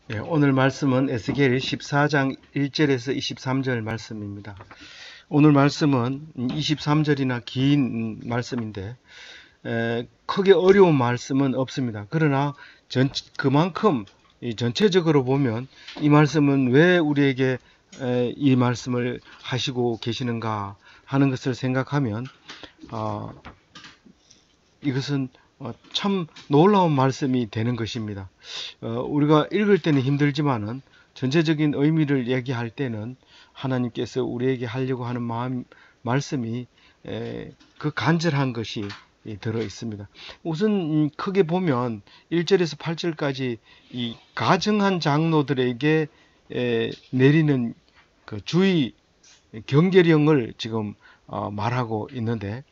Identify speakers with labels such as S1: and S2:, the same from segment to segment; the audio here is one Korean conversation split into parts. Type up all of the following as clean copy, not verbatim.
S1: 네, 오늘 말씀은 에스겔 14장 1절에서 23절 말씀입니다. 오늘 말씀은 23절이나 긴 말씀인데 크게 어려운 말씀은 없습니다. 그러나 그만큼 전체적으로 보면 이 말씀은 왜 우리에게 이 말씀을 하시고 계시는가 하는 것을 생각하면 이것은 참 놀라운 말씀이 되는 것입니다. 우리가 읽을 때는 힘들지만은 전체적인 의미를 얘기할 때는 하나님께서 우리에게 하려고 하는 말씀이 그 간절한 것이 들어 있습니다. 우선 크게 보면 1절에서 8절까지 이 가증한 장로들에게 내리는 그 주의 경계령을 지금 말하고 있는데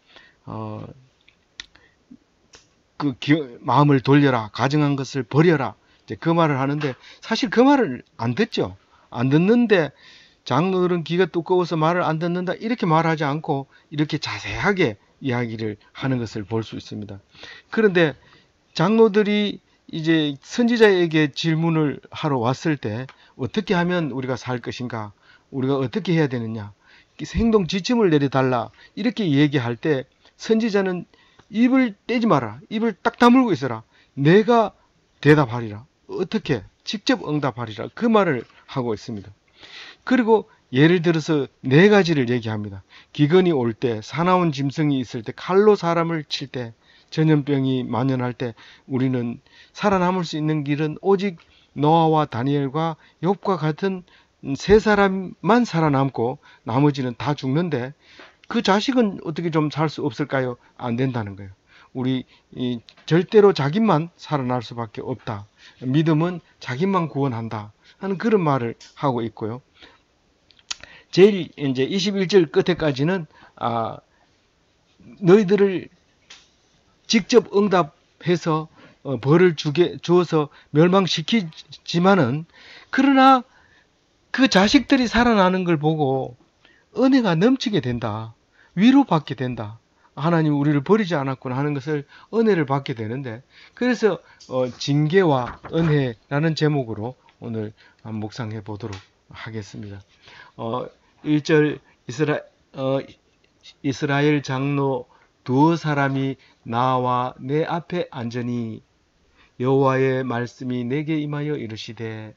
S1: 마음을 돌려라, 가증한 것을 버려라, 이제 그 말을 하는데 사실 그 말을 안 듣죠. 안 듣는데 장로들은 귀가 두꺼워서 말을 안 듣는다 이렇게 말하지 않고 이렇게 자세하게 이야기를 하는 것을 볼 수 있습니다. 그런데 장로들이 이제 선지자에게 질문을 하러 왔을 때 어떻게 하면 우리가 살 것인가, 우리가 어떻게 해야 되느냐, 행동 지침을 내려달라 이렇게 얘기할 때 선지자는 입을 떼지 마라. 입을 딱 다물고 있어라. 내가 대답하리라. 어떻게? 직접 응답하리라. 그 말을 하고 있습니다. 그리고 예를 들어서 네 가지를 얘기합니다. 기근이 올 때, 사나운 짐승이 있을 때, 칼로 사람을 칠 때, 전염병이 만연할 때 우리는 살아남을 수 있는 길은 오직 노아와 다니엘과 욥과 같은 세 사람만 살아남고 나머지는 다 죽는데 그 자식은 어떻게 좀 살 수 없을까요? 안 된다는 거예요. 우리 절대로 자기만 살아날 수밖에 없다. 믿음은 자기만 구원한다 하는 그런 말을 하고 있고요. 제일 이제 21절 끝에까지는 너희들을 직접 응답해서 벌을 주어서 멸망시키지만은 그러나 그 자식들이 살아나는 걸 보고 은혜가 넘치게 된다. 위로받게 된다. 하나님 우리를 버리지 않았구나 하는 것을 은혜를 받게 되는데 그래서 징계와 은혜라는 제목으로 오늘 묵상해 보도록 하겠습니다. 1절 이스라엘 장로 두 사람이 나와 내 앞에 앉으니 여호와의 말씀이 내게 임하여 이르시되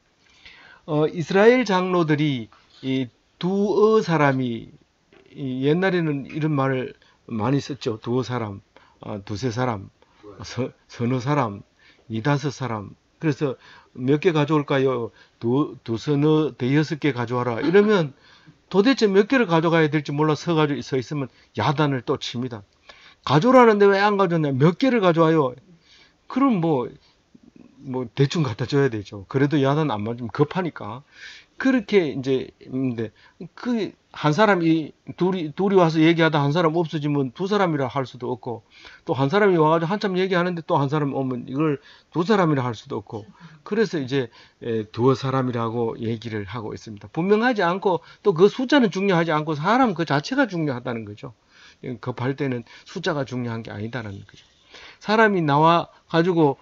S1: 이스라엘 장로들이 이 두어 사람이 옛날에는 이런 말을 많이 썼죠. 두어 사람, 두세 사람, 서너 사람, 이다섯 사람. 그래서 몇 개 가져올까요? 두서너 대여섯 개 가져와라. 이러면 도대체 몇 개를 가져가야 될지 몰라 서 있으면 야단을 또 칩니다. 가져오라는데 왜 안 가져왔냐? 몇 개를 가져와요. 그럼 뭐 대충 갖다 줘야 되죠. 그래도 야단 안 맞으면 급하니까. 그렇게 이제 있는데 그 한 사람이 둘이 와서 얘기하다 한 사람 없어지면 두 사람이라 할 수도 없고 또 한 사람이 와가지고 한참 얘기하는데 또 한 사람 오면 이걸 두 사람이라 할 수도 없고 그래서 이제 두어 사람이라고 얘기를 하고 있습니다. 분명하지 않고 또 그 숫자는 중요하지 않고 사람 그 자체가 중요하다는 거죠. 급할 때는 숫자가 중요한 게 아니다라는 거죠. 사람이 나와 가지고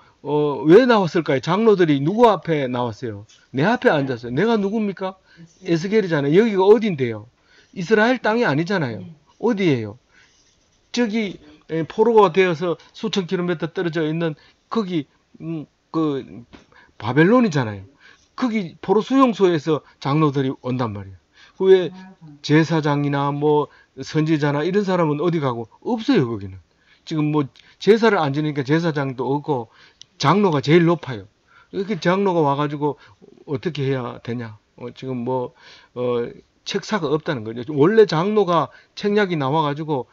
S1: 왜 나왔을까요? 장로들이 누구 앞에 나왔어요? 내 앞에 앉았어요. 내가 누굽니까? 에스겔이잖아요. 여기가 어딘데요? 이스라엘 땅이 아니잖아요. 어디예요? 저기 포로가 되어서 수천 킬로미터 떨어져 있는 거기 그 바벨론이잖아요. 거기 포로 수용소에서 장로들이 온단 말이에요. 왜 제사장이나 뭐 선지자나 이런 사람은 어디 가고 없어요. 거기는 지금 뭐 제사를 안 지니까 제사장도 없고 장로가 제일 높아요. 이렇게 장로가 와가지고 어떻게 해야 되냐? 지금 책사가 없다는 거죠. 원래 장로가 책략이 나와가지고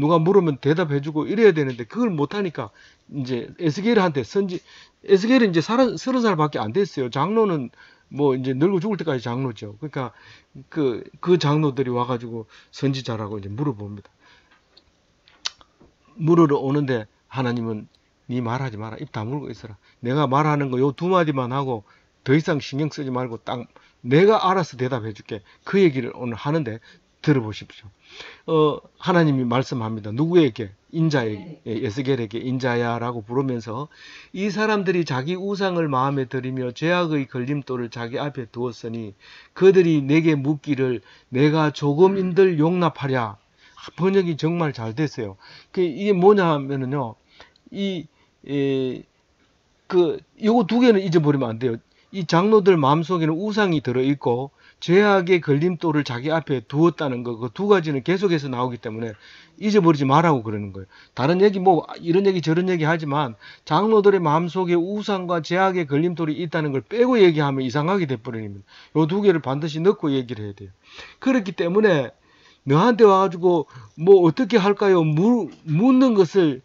S1: 누가 물으면 대답해주고 이래야 되는데 그걸 못하니까 이제 에스겔한테 에스겔은 이제 30살밖에 안 됐어요. 장로는 뭐 이제 늙어 죽을 때까지 장로죠. 그러니까 그 장로들이 와가지고 선지자라고 이제 물어봅니다. 물으러 오는데 하나님은 네 말하지 마라. 입 다물고 있어라. 내가 말하는 거 요 두 마디만 하고 더 이상 신경 쓰지 말고 딱 내가 알아서 대답해 줄게. 그 얘기를 오늘 하는데 들어보십시오. 하나님이 말씀합니다. 누구에게? 인자에게, 에스겔에게 인자야라고 부르면서 이 사람들이 자기 우상을 마음에 들이며 죄악의 걸림돌을 자기 앞에 두었으니 그들이 내게 묻기를 내가 조금인들 용납하랴. 번역이 정말 잘 됐어요. 이게 뭐냐 하면은요, 요거 두 개는 잊어버리면 안 돼요. 이 장로들 마음속에는 우상이 들어있고 죄악의 걸림돌을 자기 앞에 두었다는 거, 그 두 가지는 계속해서 나오기 때문에 잊어버리지 말라고 그러는 거예요. 다른 얘기 뭐 이런 얘기 저런 얘기 하지만 장로들의 마음속에 우상과 죄악의 걸림돌이 있다는 걸 빼고 얘기하면 이상하게 돼버립니다. 요 두 개를 반드시 넣고 얘기를 해야 돼요. 그렇기 때문에 너한테 와가지고 뭐 어떻게 할까요? 묻는 것을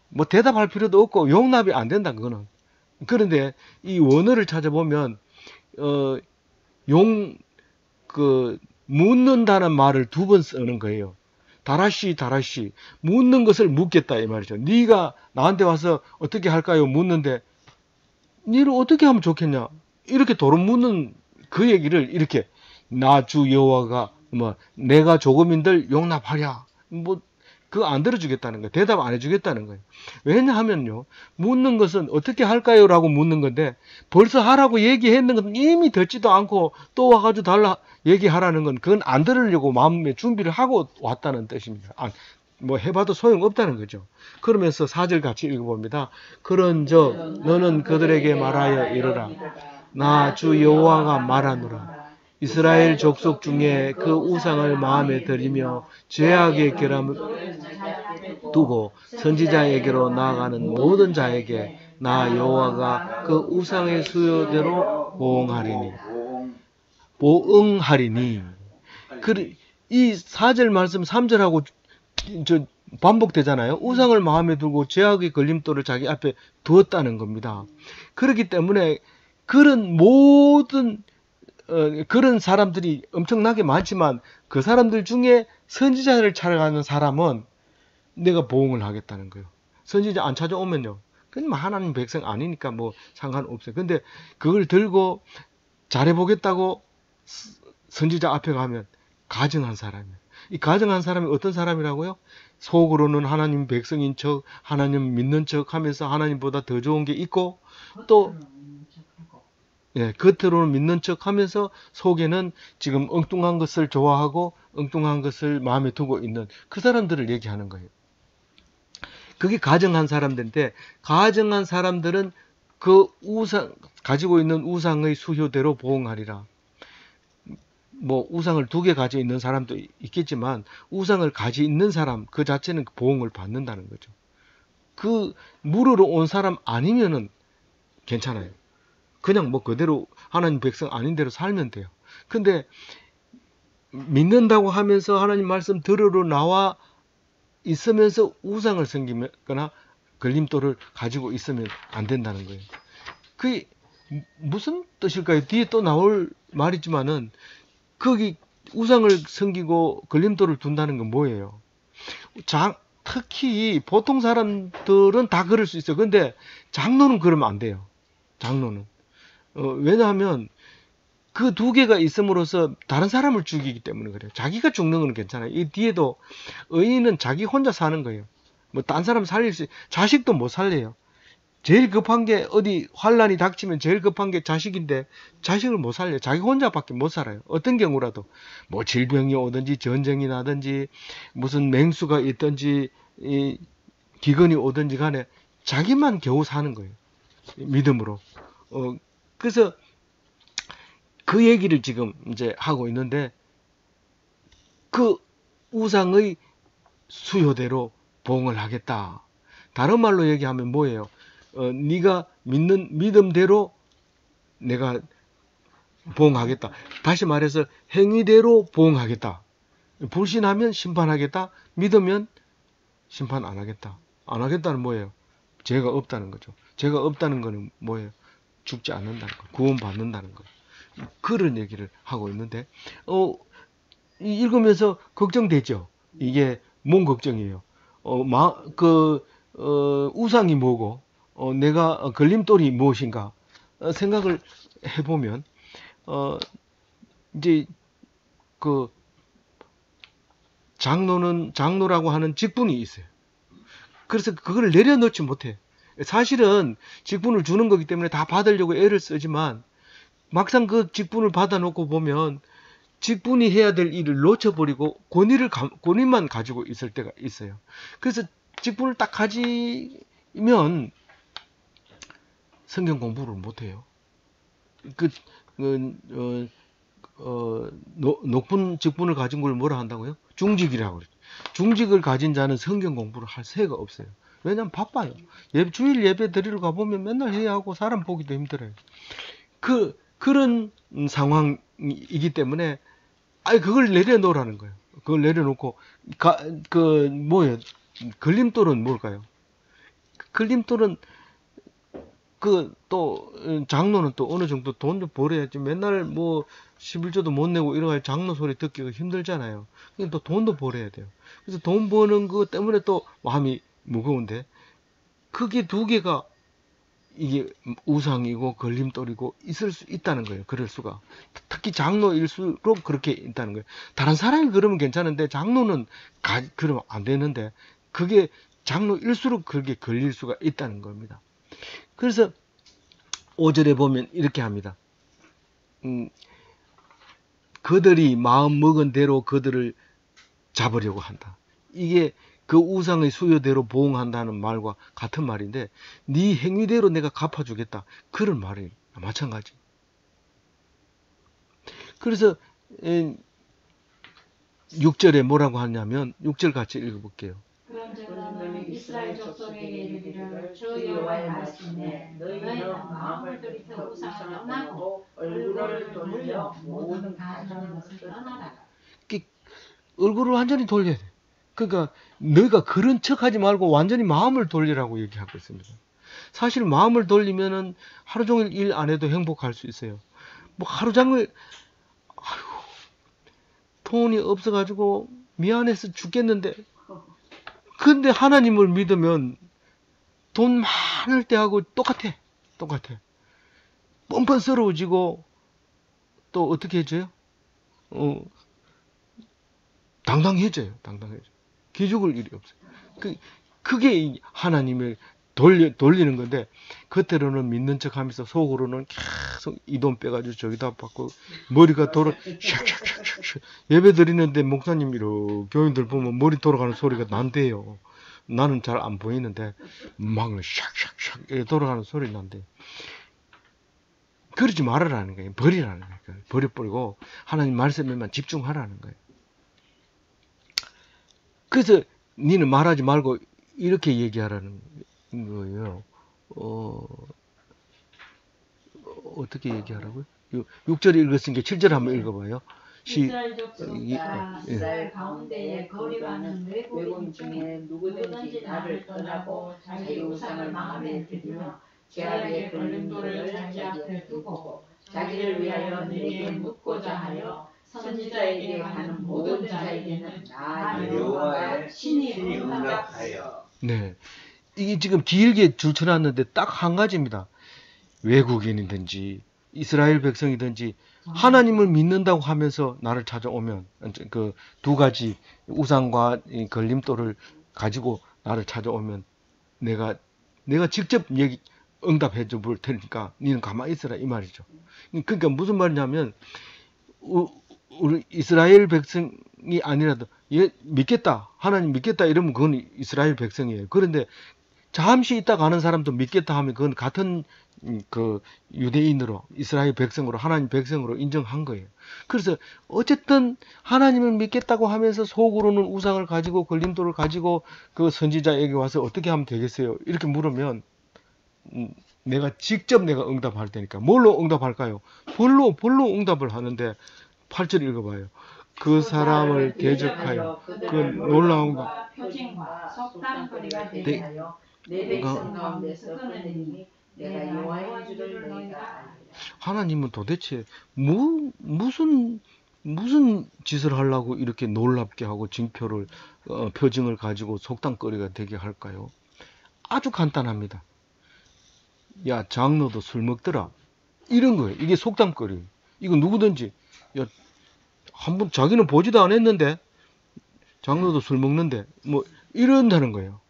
S1: 뭐 대답할 필요도 없고 용납이 안 된다, 그거는. 그런데 이 원어를 찾아보면 묻는다는 말을 두 번 쓰는 거예요. 다라시 묻는 것을 묻겠다 이 말이죠. 네가 나한테 와서 어떻게 할까요? 묻는데 네를 어떻게 하면 좋겠냐? 이렇게 도로 묻는 그 얘기를 이렇게 나 주 여호와가 뭐 내가 조금인들 용납하랴. 뭐 그거 안 들어주겠다는 거예요. 대답 안 해주겠다는 거예요. 왜냐하면요, 묻는 것은 어떻게 할까요? 라고 묻는 건데 벌써 하라고 얘기했는 건 이미 듣지도 않고 또 와가지고 달라 얘기하라는 건 그건 안 들으려고 마음에 준비를 하고 왔다는 뜻입니다. 뭐 해봐도 소용없다는 거죠. 그러면서 4절 같이 읽어봅니다. 그런즉 너는 그들에게 말하여 이르라. 나 주 여호와가 말하노라. 이스라엘 족속 중에 그 우상을 마음에 들이며 죄악의 결함을 두고 선지자에게로 나아가는 모든 자에게 나 여호와가 그 우상의 수요대로 보응하리니. 이 4절 말씀 3절하고 반복되잖아요. 우상을 마음에 두고 죄악의 걸림돌을 자기 앞에 두었다는 겁니다. 그렇기 때문에 그런 모든 그런 사람들이 엄청나게 많지만 그 사람들 중에 선지자를 찾아가는 사람은 내가 보응을 하겠다는 거예요. 선지자 안 찾아오면요, 그건 하나님 백성 아니니까 뭐 상관없어요. 근데 그걸 들고 잘해보겠다고 선지자 앞에 가면 가증한 사람이에요. 이 가증한 사람이 어떤 사람이라고요? 속으로는 하나님 백성인 척, 하나님 믿는 척 하면서 하나님보다 더 좋은 게 있고 또 겉으로는 믿는 척 하면서 속에는 지금 엉뚱한 것을 좋아하고 엉뚱한 것을 마음에 두고 있는 그 사람들을 얘기하는 거예요. 그게 가증한 사람들인데, 가증한 사람들은 그 가지고 있는 우상의 수효대로 보응하리라. 뭐 우상을 2개 가지고 있는 사람도 있겠지만 우상을 가지고 있는 사람 그 자체는 보응을 받는다는 거죠. 그 물으러 온 사람 아니면은 괜찮아요. 그냥 뭐 그대로 하나님 백성 아닌 대로 살면 돼요. 근데 믿는다고 하면서 하나님 말씀 들으러 나와 있으면서 우상을 섬기거나 걸림돌을 가지고 있으면 안 된다는 거예요. 그게 무슨 뜻일까요? 뒤에 또 나올 말이지만은 거기 우상을 섬기고 걸림돌을 둔다는 건 뭐예요? 특히 보통 사람들은 다 그럴 수 있어요. 근데 장로는 그러면 안 돼요. 장로는. 왜냐하면 그 2개가 있음으로써 다른 사람을 죽이기 때문에 그래요. 자기가 죽는 건 괜찮아요. 이 뒤에도 의인은 자기 혼자 사는 거예요. 뭐 딴 사람 살릴 수, 자식도 못 살려요. 제일 급한 게 어디 환란이 닥치면 제일 급한 게 자식인데 자식을 못 살려요. 자기 혼자밖에 못 살아요. 어떤 경우라도 뭐 질병이 오든지 전쟁이 나든지 무슨 맹수가 있든지 기근이 오든지 간에 자기만 겨우 사는 거예요. 믿음으로. 그래서 그 얘기를 지금 이제 하고 있는데 그 우상의 수요대로 보응을 하겠다. 다른 말로 얘기하면 뭐예요? 네가 믿는 믿음대로 내가 보응하겠다. 다시 말해서 행위대로 보응하겠다. 불신하면 심판하겠다. 믿으면 심판 안 하겠다. 안 하겠다는 뭐예요? 죄가 없다는 거죠. 죄가 없다는 거는 뭐예요? 죽지 않는다는 거, 구원받는다는 거. 그런 얘기를 하고 있는데 읽으면서 걱정되죠. 이게 뭔 걱정이에요? 우상이 뭐고 내가 걸림돌이 무엇인가 생각을 해보면 이제 장로라고 하는 직분이 있어요. 그래서 그걸 내려놓지 못해. 사실은 직분을 주는 거기 때문에 다 받으려고 애를 쓰지만 막상 그 직분을 받아놓고 보면 직분이 해야 될 일을 놓쳐버리고 권위만 가지고 있을 때가 있어요. 그래서 직분을 딱 가지면 성경 공부를 못해요. 높은 직분을 가진 걸 뭐라 한다고요? 중직이라고 그러죠. 중직을 가진 자는 성경 공부를 할 새가 없어요. 왜냐면 바빠요. 주일 예배 드리러 가보면 맨날 해야 하고 사람 보기도 힘들어요. 그런 상황이기 때문에 그걸 내려놓으라는 거예요. 그걸 내려놓고 뭐예요? 걸림돌은 뭘까요? 걸림돌은 또 장로는 또 어느 정도 돈 좀 벌어야지. 맨날 뭐 11조도 못 내고 이러면 장로 소리 듣기가 힘들잖아요. 또 돈도 벌어야 돼요. 그래서 돈 버는 거 때문에 또 마음이 무거운데, 그게 두 개가 이게 우상이고 걸림돌이고 있을 수 있다는 거예요. 그럴 수가. 특히 장로일수록 그렇게 있다는 거예요. 다른 사람이 그러면 괜찮은데 장로는 그러면 안 되는데, 그게 장로일수록 그렇게 걸릴 수가 있다는 겁니다. 그래서 5절에 보면 이렇게 합니다. 그들이 마음 먹은 대로 그들을 잡으려고 한다. 이게 그 우상의 수요대로 보응한다는 말과 같은 말인데, 네 행위대로 내가 갚아주겠다, 그런 말이 마찬가지. 그래서 6절에 뭐라고 하냐면, 6절 같이 읽어볼게요.
S2: 그런즉 너는 이스라엘 족속에게 이르기를 주 여호와의 말씀에 너희는 마음을 들이켜 우상을 떠나고 얼굴을 돌려 모든 가증한 것을 떠나라.
S1: 얼굴을 완전히 돌려야 돼. 그러니까 너희가 그런 척하지 말고 완전히 마음을 돌리라고 얘기하고 있습니다. 사실 마음을 돌리면은 하루 종일 일 안 해도 행복할 수 있어요. 뭐 하루 종일 돈이 없어가지고 미안해서 죽겠는데, 근데 하나님을 믿으면 돈 많을 때하고 똑같아. 뻔뻔스러워지고 또 어떻게 해줘요? 당당해져요. 기죽을 일이 없어요. 그게 하나님을 돌리는 건데, 겉으로는 믿는 척 하면서 속으로는 계속 이 돈 빼가지고 저기다 받고 머리가 샥샥샥샥 예배 드리는데 목사님 이렇게 교인들 보면 머리 돌아가는 소리가 난대요. 나는 잘 안 보이는데 막 샥샥샥 돌아가는 소리 난대. 그러지 말아라는 거예요. 버리라는 거예요. 버려버리고 하나님 말씀에만 집중하라는 거예요. 그래서 니는 말하지 말고 이렇게 얘기하라는 거예요. 어떻게 얘기하라고요? 6절 읽었으니까 7절 한번 읽어봐요.
S2: 이스라엘 족속과 이스라엘 가운데에 거류하는 외국인 중에 누구든지 나를 떠나고 자기 우상을 마음에 들이며 죄악의 걸림돌을 자기 앞에 두고 자기를 위하여 내게 묻고자 하여 선지자에게 가는 모든 자에게는 나 여호와의 친히 응답하여.
S1: 네, 이게 지금 길게 줄쳐놨는데 딱 한 가지입니다. 외국인이든지 이스라엘 백성이든지 하나님을 믿는다고 하면서 나를 찾아오면, 그 두 가지 우상과 걸림돌을 가지고 나를 찾아오면 내가 직접 응답해 줄 테니까 니는 가만히 있어라, 이 말이죠. 그러니까 무슨 말이냐면, 우리 이스라엘 백성이 아니라도 믿겠다, 하나님 믿겠다 이러면 그건 이스라엘 백성이에요. 그런데 잠시 있다 가는 사람도 믿겠다 하면 그건 같은 그 유대인으로, 이스라엘 백성으로, 하나님 백성으로 인정한 거예요. 그래서 어쨌든 하나님을 믿겠다고 하면서 속으로는 우상을 가지고 걸림돌을 가지고 그 선지자에게 와서 어떻게 하면 되겠어요? 이렇게 물으면 직접 내가 응답할 테니까. 뭘로 응답할까요? 벌로 응답을 하는데 8절 읽어봐요. 그 사람을 대적하여 그 놀라운
S2: 표징과 속담거리가 되게 하여 내 백성 가운데서 끊으니 내가 여호와인 줄을 너희가 알리라.
S1: 하나님은 도대체 무슨 짓을 하려고 이렇게 놀랍게 하고 징표를 표징을 가지고 속담거리가 되게 할까요? 아주 간단합니다. 야, 장로도 술 먹더라, 이런 거예요. 이게 속담거리. 이거 누구든지, 야, 한번 자기는 보지도 않았는데 장로도 술 먹는데 뭐 이런다는 거예요.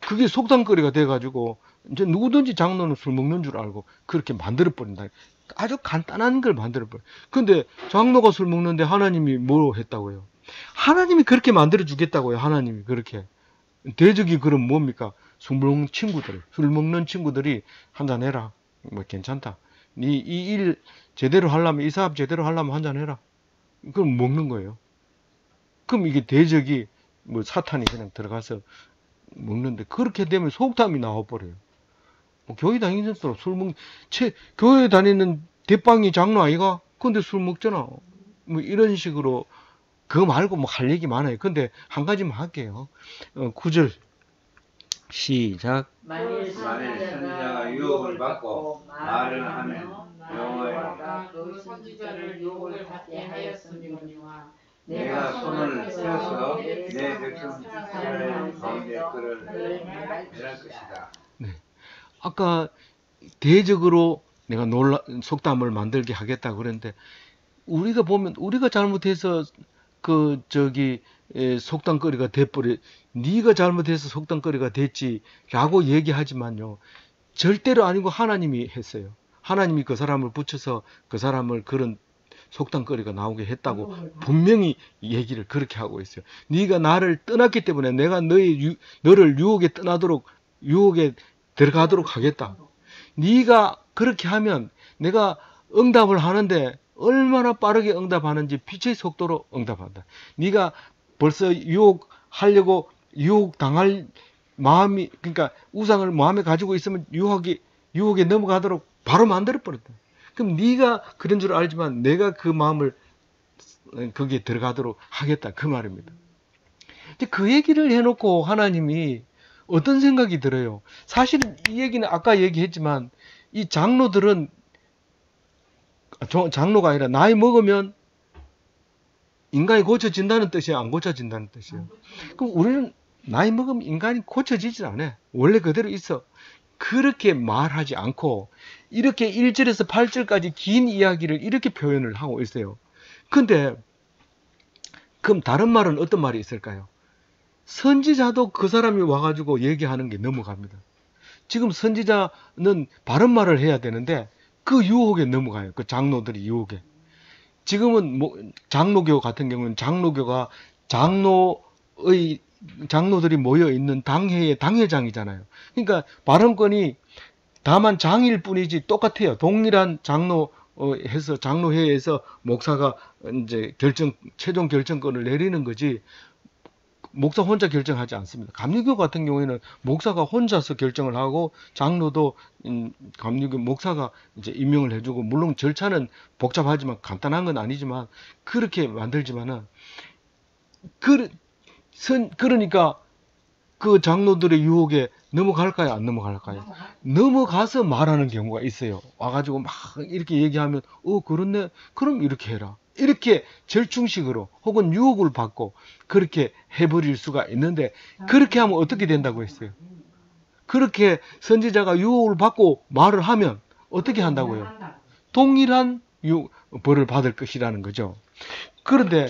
S1: 그게 속담거리가 돼가지고 이제 누구든지 장로는 술 먹는 줄 알고 그렇게 만들어버린다. 아주 간단한 걸 만들어버려. 근데 장로가 술 먹는데 하나님이 뭐 했다고요? 하나님이 그렇게 만들어주겠다고요. 하나님이 그렇게. 대적이 그럼 뭡니까? 술 먹는 친구들이 한잔해라. 뭐 괜찮다. 니 이 일 제대로 하려면, 이 사업 제대로 하려면 한잔해라. 그럼 먹는 거예요. 그럼 이게 대적이 뭐 사탄이 그냥 들어가서 먹는데, 그렇게 되면 속담이 나와버려요. 뭐 교회 다니는 사람 교회 다니는 대빵이 장로 아이가? 근데 술 먹잖아. 뭐 이런 식으로. 그거 말고 뭐 할 얘기 많아요. 근데 한 가지만 할게요. 9절 시작.
S2: 만일 선지자가 유혹을 받고 말을 하면 여호와가 그 선지자를 유혹을 받게 하였음이니와 내가 손을 펴서 내 백성 이스라엘 가운데 그를 멸할 것이다.
S1: 네. 아까 대적으로 내가 속담을 만들게 하겠다 그랬는데, 우리가 보면 우리가 잘못해서 속담거리가 돼버려. 네가 잘못해서 속담거리가 됐지라고 얘기하지만요, 절대로 아니고 하나님이 했어요. 하나님이 그 사람을 붙여서 그 사람을 그런 속담거리가 나오게 했다고 분명히 얘기를 그렇게 하고 있어요. 네가 나를 떠났기 때문에 내가 너를 유혹에 들어가도록 하겠다. 네가 그렇게 하면 내가 응답을 하는데 얼마나 빠르게 응답하는지 빛의 속도로 응답한다. 네가 벌써 유혹당할 마음이, 그러니까 우상을 마음에 가지고 있으면 유혹에 넘어가도록 바로 만들어버렸다. 그럼 네가 그런 줄 알지만 내가 그 마음을 거기에 들어가도록 하겠다, 그 말입니다. 그 얘기를 해놓고 하나님이 어떤 생각이 들어요? 사실 이 얘기는 아까 얘기했지만, 이 장로들은, 장로가 아니라 나이 먹으면 인간이 고쳐진다는 뜻이에요? 안 고쳐진다는 뜻이에요? 그럼 우리는 나이 먹으면 인간이 고쳐지질 않아요. 원래 그대로 있어. 그렇게 말하지 않고 이렇게 1절에서 8절까지 긴 이야기를 이렇게 표현을 하고 있어요. 근데 그럼 다른 말은 어떤 말이 있을까요? 선지자도 그 사람이 와가지고 얘기하는 게 넘어갑니다. 지금 선지자는 바른 말을 해야 되는데 그 유혹에 넘어가요. 그 장로들이 유혹에. 지금은 뭐 장로교 같은 경우는 장로들이 모여 있는 당회의 당회장이잖아요. 그러니까 발언권이 다만 장일 뿐이지 똑같아요. 동일한 장로회에서 목사가 이제 최종 결정권을 내리는 거지, 목사 혼자 결정하지 않습니다. 감리교 같은 경우에는 목사가 혼자서 결정을 하고, 장로도 감리교 목사가 이제 임명을 해주고, 물론 절차는 복잡하지만 간단한 건 아니지만 그렇게 만들지만은, 그러니까 그 장로들의 유혹에 넘어갈까요? 안 넘어갈까요? 넘어가서 말하는 경우가 있어요. 와가지고 막 이렇게 얘기하면, 그렇네. 그럼 이렇게 해라. 이렇게 절충식으로 혹은 유혹을 받고 그렇게 해버릴 수가 있는데, 그렇게 하면 어떻게 된다고 했어요? 그렇게 선지자가 유혹을 받고 말을 하면 어떻게 한다고요? 동일한 벌을 받을 것이라는 거죠. 그런데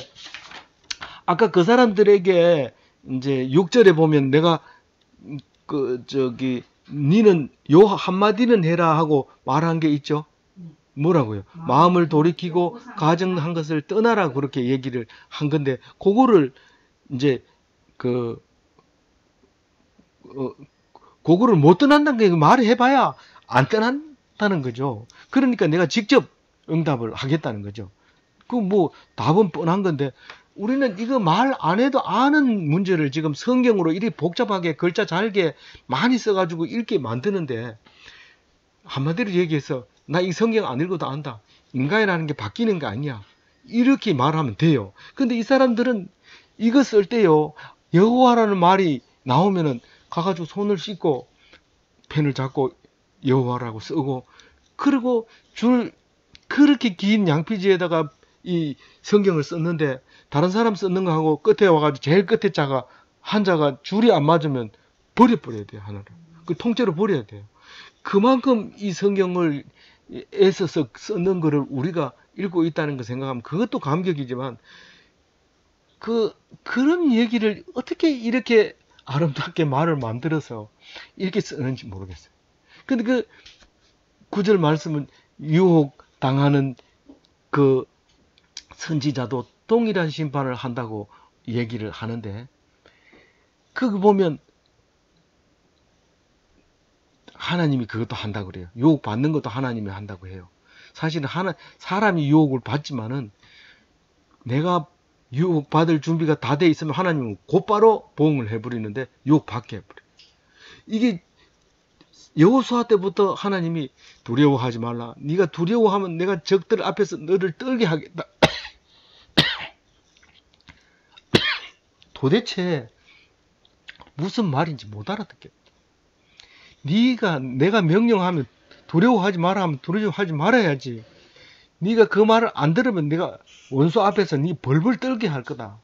S1: 아까 그 사람들에게 이제 6절에 보면 내가 니는 요 한마디는 해라 하고 말한 게 있죠. 뭐라고요? 마음을 돌이키고 가정한 것을 떠나라, 그렇게 얘기를 한 건데, 그거를 이제 그거를 못 떠난다는 게, 말을 해봐야 안 떠난다는 거죠. 그러니까 내가 직접 응답을 하겠다는 거죠. 뭐 답은 뻔한 건데, 우리는 이거 말 안 해도 아는 문제를 지금 성경으로 이리 복잡하게 글자 잘게 많이 써가지고 읽게 만드는데, 한마디로 얘기해서 나 이 성경 안 읽어도 안다. 인간이라는 게 바뀌는 게 아니야. 이렇게 말하면 돼요. 근데 이 사람들은 이거 쓸 때요, 여호와라는 말이 나오면은 가가지고 손을 씻고 펜을 잡고 여호와라고 쓰고, 그리고 그렇게 긴 양피지에다가 이 성경을 썼는데, 다른 사람 쓰는 거 하고 끝에 와가지고 제일 끝에 한자가 줄이 안 맞으면 버려야 돼요. 하나를. 그 통째로 버려야 돼요. 그만큼 이 성경을 애써서 쓰는 거를 우리가 읽고 있다는 거 생각하면 그것도 감격이지만, 그런 얘기를 어떻게 이렇게 아름답게 말을 만들어서 이렇게 쓰는지 모르겠어요. 근데 그 구절 말씀은 유혹 당하는 그 선지자도 동일한 심판을 한다고 얘기를 하는데, 그거 보면 하나님이 그것도 한다고 그래요. 유혹 받는 것도 하나님이 한다고 해요. 사실은 사람이 유혹을 받지만은 내가 유혹 받을 준비가 다 돼 있으면 하나님은 곧바로 보응을 해버리는데 유혹 받게 해버려요. 이게 여호수아 때부터 하나님이 두려워하지 말라. 네가 두려워하면 내가 적들 앞에서 너를 떨게 하겠다. 도대체 무슨 말인지 못 알아듣겠다. 내가 명령하면 두려워하지 마라 하면 두려워하지 말아야지. 네가 그 말을 안 들으면 내가 원수 앞에서 네 벌벌 떨게 할 거다.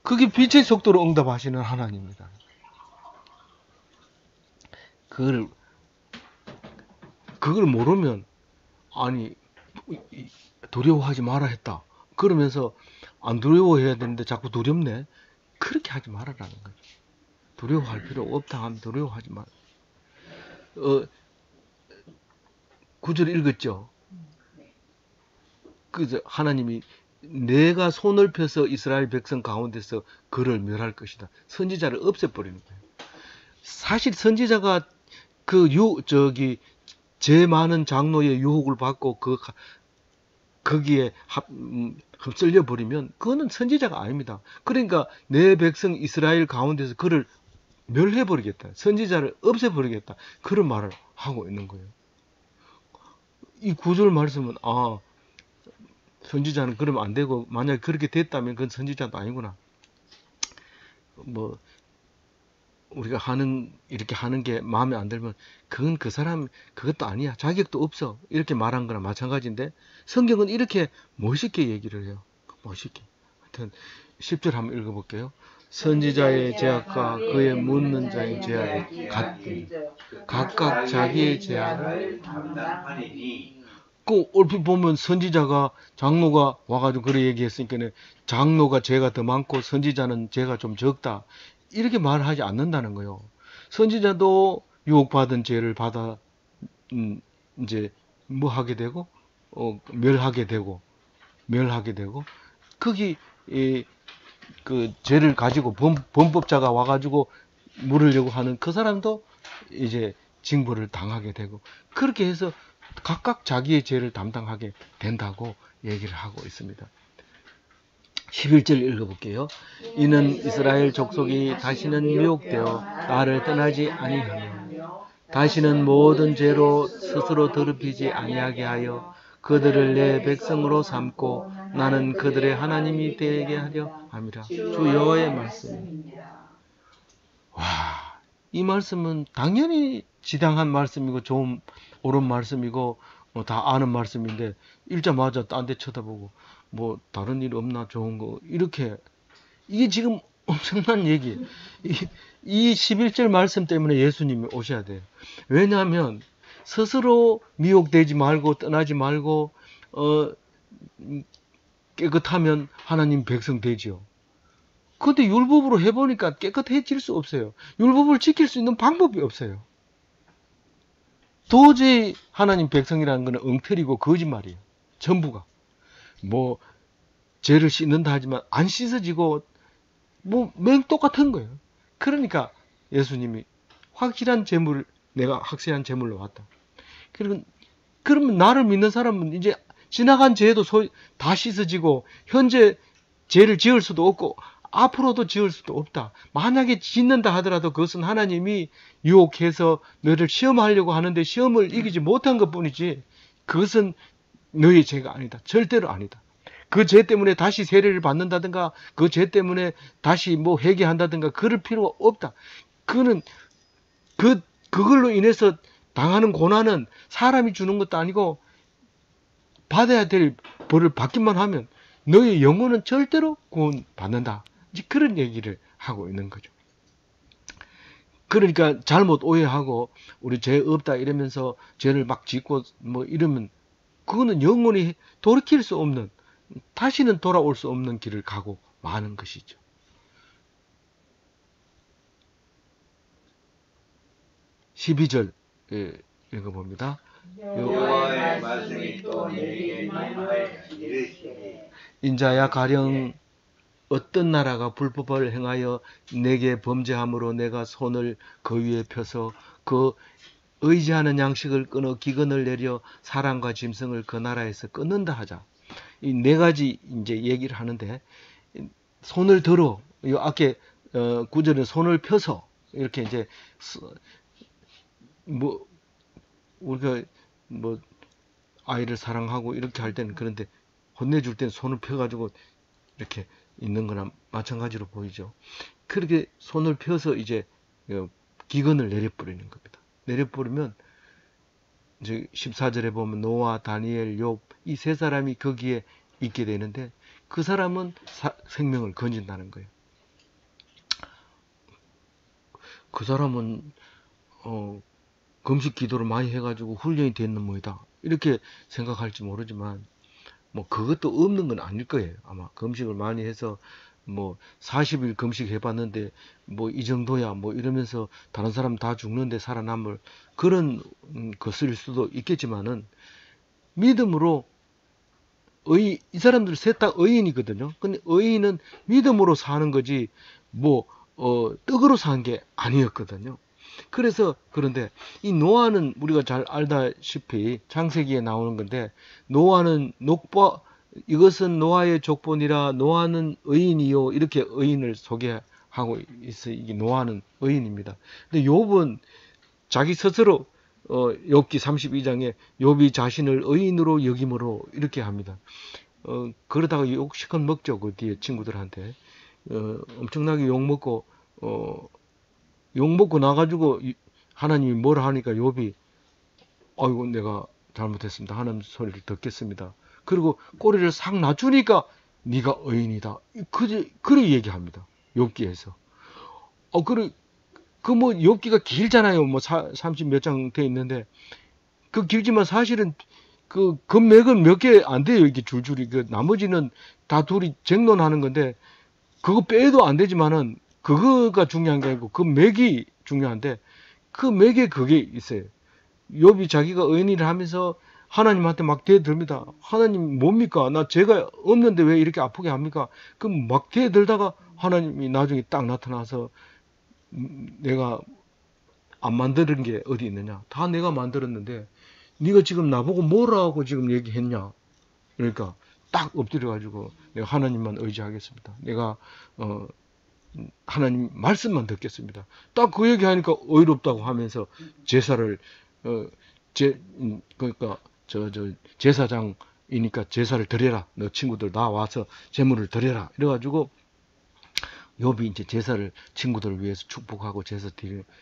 S1: 그게 빛의 속도로 응답하시는 하나님입니다. 그걸 모르면, 아니, 두려워하지 마라 했다. 그러면서 안 두려워해야 되는데 자꾸 두렵네. 그렇게 하지 말아라는 거죠. 두려워할 필요 없다 하면 두려워하지 마라. 구절 읽었죠? 그래서 하나님이 내가 손을 펴서 이스라엘 백성 가운데서 그를 멸할 것이다. 선지자를 없애버리는 거예요. 사실 선지자가 죄 많은 장로의 유혹을 받고 거기에 흡쓸려 버리면 그거는 선지자가 아닙니다. 그러니까 내 백성 이스라엘 가운데서 그를 멸해 버리겠다. 선지자를 없애 버리겠다. 그런 말을 하고 있는 거예요. 이 구절 말씀은 선지자는 그러면 안 되고, 만약에 그렇게 됐다면 그건 선지자도 아니구나. 우리가 이렇게 하는 게 마음에 안 들면 그건 그 사람 그것도 아니야. 자격도 없어. 이렇게 말한 거랑 마찬가지인데, 성경은 이렇게 멋있게 얘기를 해요. 멋있게. 하여튼 10절 한번 읽어볼게요. 선지자의 죄악과 그의 묻는 자의 죄악이 같으니 각각 자기의 죄악을
S2: 담당하리니.
S1: 얼핏 보면 장로가 와가지고 그래 얘기했으니까 장로가 죄가 더 많고 선지자는 죄가 좀 적다. 이렇게 말하지 않는다는 거예요. 선지자도 유혹받은 죄를 받아, 이제, 하게 되고, 멸하게 되고, 거기, 그 죄를 가지고 범법자가 와가지고 물으려고 하는 그 사람도 이제 징벌을 당하게 되고, 그렇게 해서 각각 자기의 죄를 담당하게 된다고 얘기를 하고 있습니다. 11절 읽어볼게요. 이는 이스라엘 족속이 다시는 미혹되어 나를 떠나지 아니하며 다시는 모든 죄로 스스로 더럽히지 아니하게 하여 그들을 내 백성으로 삼고 나는 그들의 하나님이 되게 하려 함이라. 주 여호와의 말씀입니다. 와, 이 말씀은 당연히 지당한 말씀이고 옳은 말씀이고 다 아는 말씀인데, 읽자마자 딴 데 쳐다보고 다른 일 없나 좋은 거 이렇게, 이게 지금 엄청난 얘기. 이 11절 말씀 때문에 예수님이 오셔야 돼요. 왜냐하면 스스로 미혹되지 말고 떠나지 말고 깨끗하면 하나님 백성 되지요. 그런데 율법으로 해보니까 깨끗해질 수 없어요. 율법을 지킬 수 있는 방법이 없어요. 도저히 하나님 백성이라는 것은 엉터리고 거짓말이에요. 전부가. 죄를 씻는다 하지만 안 씻어지고 맹 똑같은 거예요. 그러니까 예수님이 내가 확실한 제물로 왔다. 그러면 나를 믿는 사람은 이제 지나간 죄도 다 씻어지고 현재 죄를 지을 수도 없고 앞으로도 지을 수도 없다. 만약에 짓는다 하더라도 그것은 하나님이 유혹해서 너를 시험하려고 하는데 시험을 이기지 못한 것뿐이지 그것은 너의 죄가 아니다. 절대로 아니다. 그 죄 때문에 다시 세례를 받는다든가 그 죄 때문에 다시 회개한다든가 그럴 필요가 없다. 그거는 그걸로 인해서 당하는 고난은 사람이 주는 것도 아니고 받아야 될 벌을 받기만 하면 너의 영혼은 절대로 구원 받는다. 이제 그런 얘기를 하고 있는 거죠. 그러니까 잘못 오해하고 우리 죄 없다 이러면서 죄를 막 짓고 이러면 그거는 영원히 돌이킬 수 없는 다시는 돌아올 수 없는 길을 가고 마는 것이죠. 12절 읽어봅니다.
S2: 여호와의 말씀이 또 내게 임하여 이르시되
S1: 인자야 가령 어떤 나라가 불법을 행하여 내게 범죄함으로 내가 손을 그 위에 펴서 그 의지하는 양식을 끊어 기근을 내려 사람과 짐승을 그 나라에서 끊는다 하자. 이 네 가지 이제 얘기를 하는데, 손을 들어, 이 앞에 구절은 손을 펴서 이렇게 이제 뭐 우리가 뭐 아이를 사랑하고 이렇게 할 때는 그런데 혼내줄 때는 손을 펴가지고 이렇게 있는 거나 마찬가지로 보이죠. 그렇게 손을 펴서 이제 기근을 내려버리는 겁니다. 내려버리면 이제 14절에 보면 노아, 다니엘, 욥 이 세 사람이 거기에 있게 되는데 그 사람은 생명을 건진다는 거예요. 그 사람은 금식 기도를 많이 해가지고 훈련이 됐는 모이다 이렇게 생각할지 모르지만 뭐 그것도 없는 건 아닐 거예요. 아마 금식을 많이 해서 뭐 40일 금식 해봤는데 뭐 이 정도야 뭐 이러면서 다른 사람 다 죽는데 살아남을 그런 것일 수도 있겠지만은 믿음으로 이 사람들 셋 다 의인이거든요. 근데 의인은 믿음으로 사는 거지 뭐 떡으로 사는 게 아니었거든요. 그래서 그런데 이 노아는 우리가 잘 알다시피 창세기에 나오는 건데 노아는 이것은 노아의 족본이라 노아는 의인이요 이렇게 의인을 소개하고 있어요. 이게 노아는 의인입니다. 근데 욥은 자기 스스로 욥기 32장에 욥이 자신을 의인으로 여김으로 이렇게 합니다. 그러다가 욕시건 먹죠. 그 뒤에 친구들한테 엄청나게 욕먹고 나가지고 하나님이 뭐라 하니까 욥이 아이고 내가 잘못했습니다. 하나님 소리를 듣겠습니다. 그리고 꼬리를 싹 낮추니까 네가 의인이다. 그래 얘기합니다. 욥기에서. 그 뭐 욥기가 길잖아요. 뭐 30 몇 장 돼 있는데 그 길지만 사실은 그 금맥은 몇 개 안 돼요. 이게 줄줄이 그 나머지는 다 둘이 쟁론하는 건데 그거 빼도 안 되지만은 그거가 중요한 게 아니고 그 맥이 중요한데 그 맥에 그게 있어요. 욥이 자기가 의인이라 하면서 하나님한테 막 대듭니다. 하나님 뭡니까? 나 죄가 없는데 왜 이렇게 아프게 합니까? 그 막 대들다가 하나님이 나중에 딱 나타나서 내가 안 만드는 게 어디 있느냐? 다 내가 만들었는데 네가 지금 나보고 뭐라고 지금 얘기했냐? 그러니까 딱 엎드려가지고 내가 하나님만 의지하겠습니다. 내가 하나님 말씀만 듣겠습니다. 딱 그 얘기하니까 어이롭다고 하면서 제사를 그러니까 제사장이니까 제사를 드려라. 너 친구들 다 와서 제물을 드려라. 이래가지고 욥이 이제 제사를 친구들을 위해서 축복하고 제사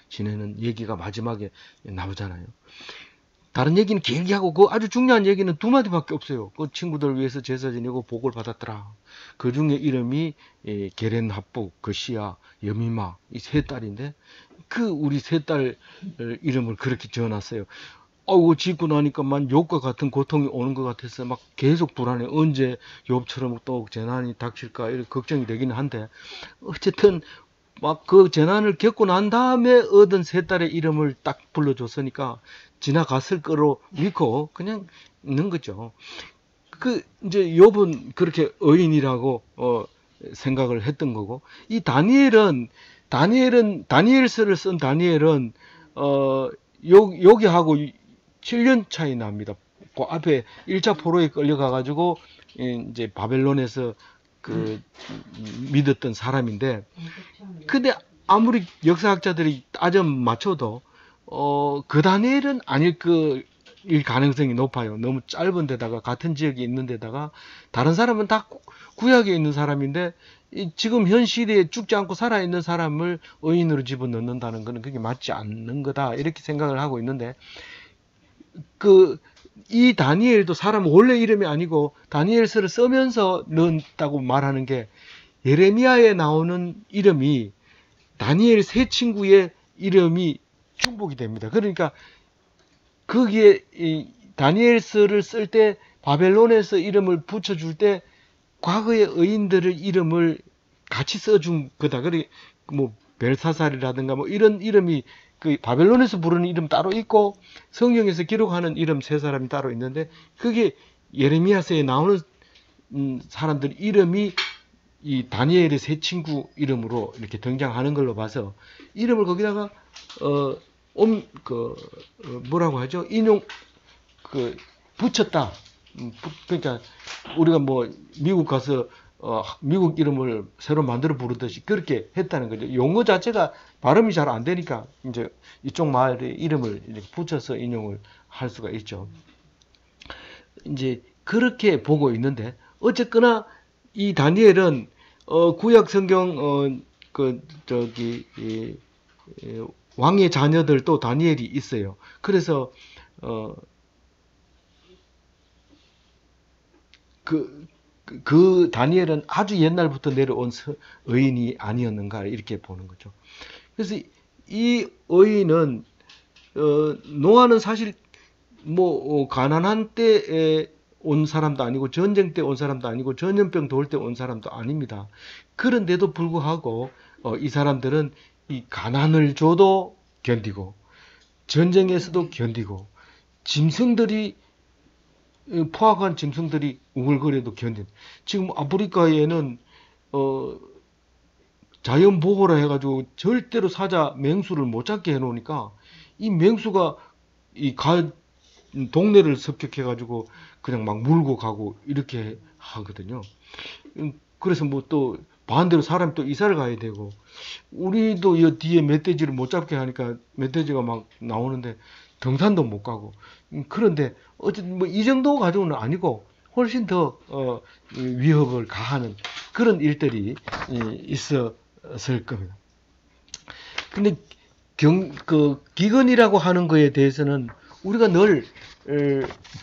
S1: 지내는 얘기가 마지막에 나오잖아요. 다른 얘기는 길게 하고 그 아주 중요한 얘기는 두 마디밖에 없어요. 그 친구들을 위해서 제사 지내고 복을 받았더라. 그 중에 이름이 게렌합북, 거시야, 여미마 이 세 딸인데 그 우리 세 딸 이름을 그렇게 지어놨어요. 짓고 나니까만 욥과 같은 고통이 오는 것 같아서 막 계속 불안해. 언제 욥처럼 또 재난이 닥칠까 이렇게 걱정이 되기는 한데 어쨌든 막 그 재난을 겪고 난 다음에 얻은 세 딸의 이름을 딱 불러줬으니까 지나갔을 거로 믿고 그냥 있는 거죠. 이제 욥은 그렇게 의인이라고 생각을 했던 거고 이 다니엘서를 쓴 다니엘은 여기하고 7년 차이 납니다. 그 앞에 1차 포로에 끌려가가지고 이제 바벨론에서 믿었던 사람인데, 근데 아무리 역사학자들이 따져 맞춰도 그 다니엘은 아닐 일 가능성이 높아요. 너무 짧은 데다가 같은 지역에 있는 데다가 다른 사람은 다 구약에 있는 사람인데 지금 현 시대에 죽지 않고 살아있는 사람을 의인으로 집어넣는다는 것은 그게 맞지 않는 거다 이렇게 생각을 하고 있는데 이 다니엘도 사람 원래 이름이 아니고 다니엘서를 쓰면서 넣었다고 말하는 게 예레미야에 나오는 이름이 다니엘 세 친구의 이름이 중복이 됩니다. 그러니까 거기에 이 다니엘서를 쓸 때 바벨론에서 이름을 붙여줄 때 과거의 의인들의 이름을 같이 써준 거다. 그래 뭐 벨사살이라든가 뭐 이런 이름이 그 바벨론에서 부르는 이름 따로 있고 성경에서 기록하는 이름 세 사람이 따로 있는데 그게 예레미야서에 나오는 사람들 이름이 이 다니엘의 세 친구 이름으로 이렇게 등장하는 걸로 봐서 이름을 거기다가 뭐라고 하죠? 인용 붙였다. 그러니까 우리가 뭐 미국 가서 미국 이름을 새로 만들어 부르듯이 그렇게 했다는 거죠. 용어 자체가 발음이 잘 안 되니까 이제 이쪽 마을의 이름을 이렇게 붙여서 인용을 할 수가 있죠. 이제 그렇게 보고 있는데 어쨌거나 이 다니엘은 구약 성경 왕의 자녀들도 다니엘이 있어요. 그래서 그 다니엘은 아주 옛날부터 내려온 의인이 아니었는가 이렇게 보는 거죠. 그래서 이 의인은 노아는 사실 뭐 가난한 때에 온 사람도 아니고 전쟁 때 온 사람도 아니고 전염병 돌 때 온 사람도 아닙니다. 그런데도 불구하고 이 사람들은 이 가난을 줘도 견디고 전쟁에서도 견디고 짐승들이 포악한 짐승들이 우글거려도 견딘. 지금 아프리카에는 자연 보호라 해가지고 절대로 사자 맹수를 못 잡게 해놓으니까 이 맹수가 동네를 습격해가지고 그냥 막 물고 가고 이렇게 하거든요. 그래서 뭐 또 반대로 사람이 또 이사를 가야 되고 우리도 이 뒤에 멧돼지를 못 잡게 하니까 멧돼지가 막 나오는데 등산도 못 가고 그런데 어쨌든 뭐 이 정도 가지고는 아니고 훨씬 더 위협을 가하는 그런 일들이 있었을 겁니다. 근데 기근이라고 하는 거에 대해서는 우리가 늘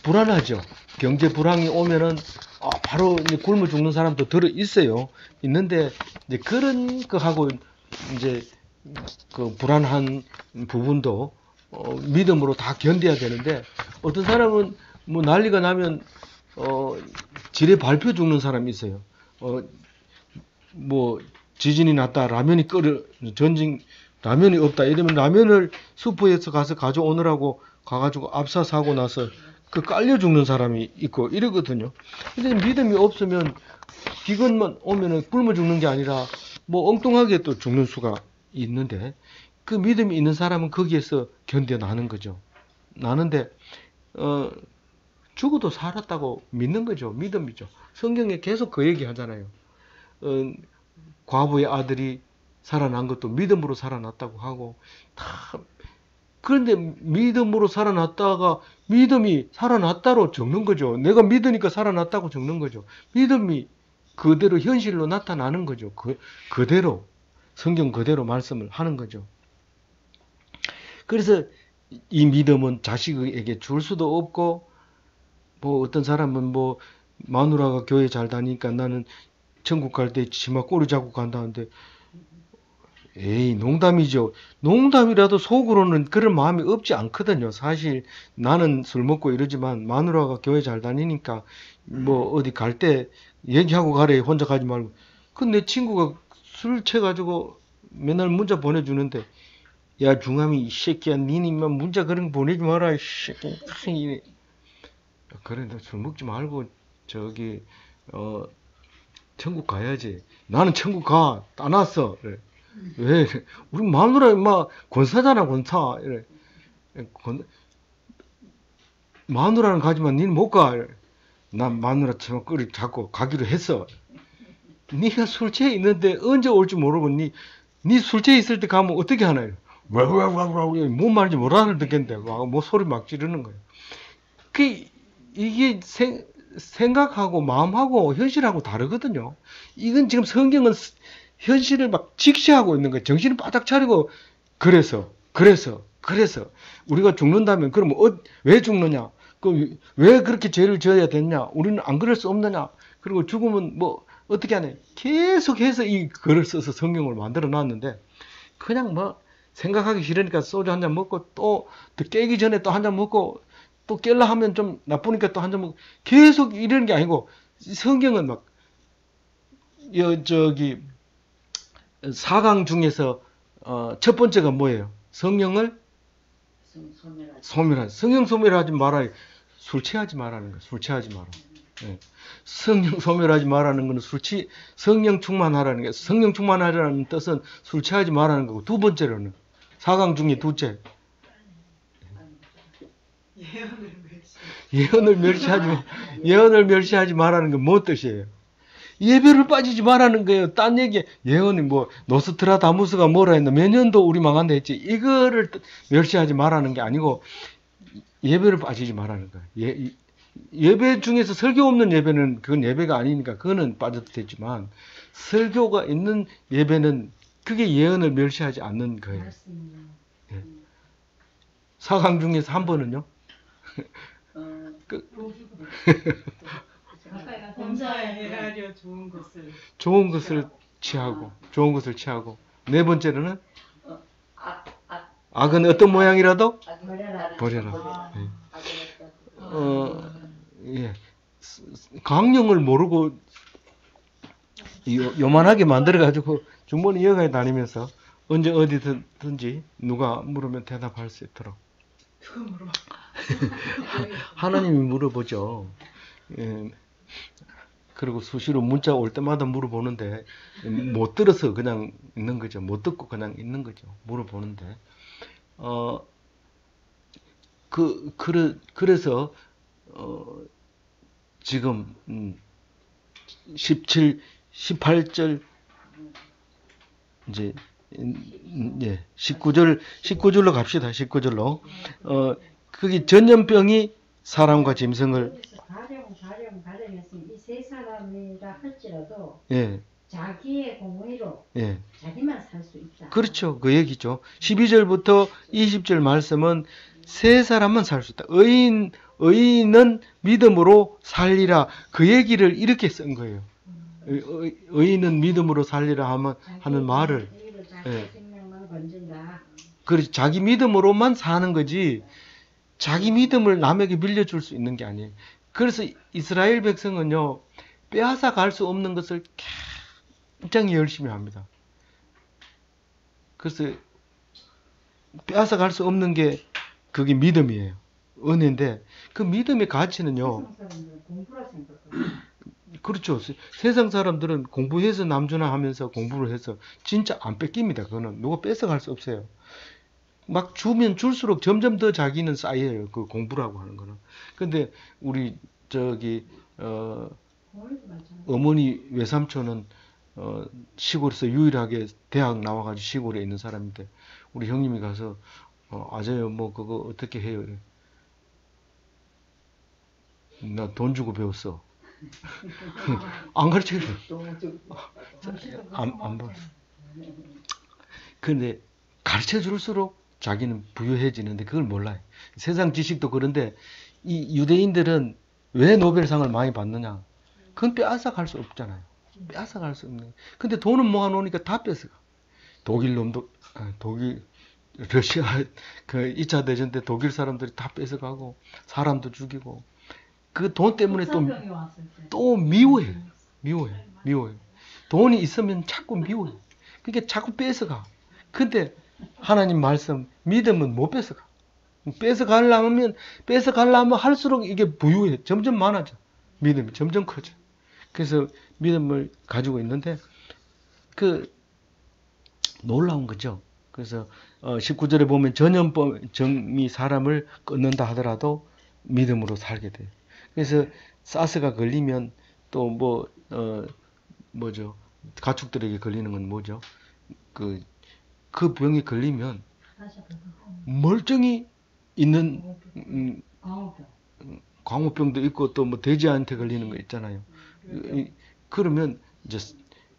S1: 불안하죠. 경제 불황이 오면은 바로 이제 굶어 죽는 사람도 들어 있어요. 있는데 이제 그런 거하고 이제 그 불안한 부분도 믿음으로 다 견뎌야 되는데 어떤 사람은 뭐 난리가 나면 지뢰 밟혀 죽는 사람이 있어요. 뭐 지진이 났다 라면이 라면이 없다 이러면 라면을 슈퍼에서 가서 가져오느라고 가가지고 압사사고 나서 깔려 죽는 사람이 있고 이러거든요. 근데 믿음이 없으면 기근만 오면은 굶어 죽는 게 아니라 뭐 엉뚱하게 또 죽는 수가 있는데 그 믿음이 있는 사람은 거기에서 견뎌나는 거죠. 나는데 죽어도 살았다고 믿는 거죠. 믿음이죠. 성경에 계속 그 얘기 하잖아요. 과부의 아들이 살아난 것도 믿음으로 살아났다고 하고 그런데 믿음으로 살아났다가 믿음이 살아났다로 적는 거죠. 내가 믿으니까 살아났다고 적는 거죠. 믿음이 그대로 현실로 나타나는 거죠. 그대로 성경 그대로 말씀을 하는 거죠. 그래서 이 믿음은 자식에게 줄 수도 없고 뭐 어떤 사람은 뭐 마누라가 교회 잘 다니니까 나는 천국 갈 때 치마 꼬리 잡고 간다는데 에이 농담이죠. 농담이라도 속으로는 그런 마음이 없지 않거든요. 사실 나는 술 먹고 이러지만 마누라가 교회 잘 다니니까 뭐 어디 갈 때 얘기하고 가래 혼자 가지 말고. 그 내 친구가 술 취해가지고 맨날 문자 보내주는데 야 중함이 이 새끼야 니니만 문자 그런 거 보내지 마라 이 새끼 무슨 이래. 그래 너 술 먹지 말고 저기 천국 가야지. 나는 천국 가 따놨어. 그래. 왜? 우리 마누라 인마 권사잖아 권사. 이래. 마누라는 가지만 니는 못 가. 이래. 난 마누라 치마 꼬리 잡고 가기로 했어. 니가 술 취해 있는데 언제 올지 모르고 니 술 취해 있을 때 가면 어떻게 하나. 이래. 뭔 말인지 못 알아듣겠는데 뭐 소리 막 지르는 거예요. 이게 생각하고 마음하고 현실하고 다르거든요. 이건 지금 성경은 현실을 막 직시하고 있는 거예요. 정신을 바짝 차리고 그래서 우리가 죽는다면 그러면 왜 죽느냐? 왜 그렇게 죄를 지어야 되느냐? 우리는 안 그럴 수 없느냐? 그리고 죽으면 뭐 어떻게 하냐? 계속해서 이 글을 써서 성경을 만들어 놨는데 그냥 뭐 생각하기 싫으니까 소주 한 잔 먹고 또 깨기 전에 또 한 잔 먹고 또 깰라 하면 좀 나쁘니까 또 한 잔 먹고 계속 이러는 게 아니고 성경은 막 저기 4강 중에서 첫 번째가 뭐예요? 성령을 소멸하지. 성령 소멸하지 말아요. 술 취하지 말라는 거예요. 술 취하지 마라. 예. 성령 소멸하지 말라는 거는 성령 충만하라는 거예요. 성령 충만하라는 뜻은 술 취하지 말라는 거고, 두 번째로는 4강 중에 둘째. 예언을 멸시하지 말라는 건 뭔 뜻이에요? 예배를 빠지지 말라는 거예요. 딴 얘기, 예언이 뭐, 노스트라다무스가 뭐라 했나, 몇 년도 우리 망한다 했지. 이거를 멸시하지 말라는 게 아니고, 예배를 빠지지 말라는 거예요. 예배 중에서 설교 없는 예배는 그건 예배가 아니니까 그거는 빠져도 되지만, 설교가 있는 예배는 그게 예언을 멸시하지 않는 거예요. 예. 4강 중에서 한 번은요?
S3: 범사에
S1: 좋은 것을 취하고. 네 번째로는 악은 어떤 모양이라도 버려라. 예. 강령을 모르고 요만하게 만들어가지고 주머니 여가에 다니면서 언제 어디든지 누가 물으면 대답할 수 있도록. 하나님이 물어보죠. 예. 그리고 수시로 문자 올 때마다 물어보는데 못 들어서 그냥 있는 거죠. 못 듣고 그냥 있는 거죠. 물어보는데 그래서 지금 18절 이제 19절로 갑시다. 19절로 거기 전염병이 사람과 짐승을
S2: 가령해서 이 세 사람이라 할지라도
S1: 예.
S2: 자기의 공의로
S1: 예.
S2: 자기만 살 수 있다.
S1: 그렇죠. 그 얘기죠. 12절부터 20절 말씀은 세 사람만 살 수 있다. 의인은 믿음으로 살리라. 그 얘기를 이렇게 쓴 거예요. 의인은 믿음으로 살리라 하는 말을.
S2: 자기 생명만 건진다.
S1: 그렇지. 자기 믿음으로만 사는 거지. 자기 믿음을 남에게 빌려줄 수 있는 게 아니에요. 그래서 이스라엘 백성은요, 빼앗아 갈 수 없는 것을 굉장히 열심히 합니다. 그래서 빼앗아 갈 수 없는 게 그게 믿음이에요. 은혜인데 그 믿음의 가치는요. 그렇죠. 세상 사람들은 공부해서 남주나 하면서 공부를 해서 진짜 안 뺏깁니다. 그거는 누가 뺏어갈 수 없어요. 막 주면 줄수록 점점 더 자기는 쌓여요. 그 공부라고 하는 거는. 근데 우리 어머니 외삼촌은 시골에서 유일하게 대학 나와가지고 시골에 있는 사람인데 우리 형님이 가서 아재요 뭐 그거 어떻게 해요? 나 돈 주고 배웠어. 안 가르쳐줘. 안 봤어. 근데 가르쳐 줄수록 자기는 부유해지는데 그걸 몰라요. 세상 지식도 그런데 이 유대인들은 왜 노벨상을 많이 받느냐? 그건 빼앗아 갈 수 없잖아요. 빼앗아 갈 수 없는. 근데 돈은 모아놓으니까 다 뺏어가. 러시아 그 2차 대전 때 독일 사람들이 다 뺏어가고 사람도 죽이고 그 돈 때문에 또 미워해요. 돈이 있으면 자꾸 미워해요. 그러니까 자꾸 뺏어가. 근데 하나님 말씀, 믿음은 못 뺏어가. 뺏어가려면 할수록 이게 부유해. 점점 많아져. 믿음이 점점 커져. 그래서 믿음을 가지고 있는데, 놀라운 거죠. 그래서, 19절에 보면 전염병이 사람을 끊는다 하더라도 믿음으로 살게 돼요. 그래서, 사스가 걸리면 또 가축들에게 걸리는 건 뭐죠? 그 병이 걸리면 멀쩡히 있는 광우병도 있고 또 뭐 돼지한테 걸리는 거 있잖아요. 그러면 이제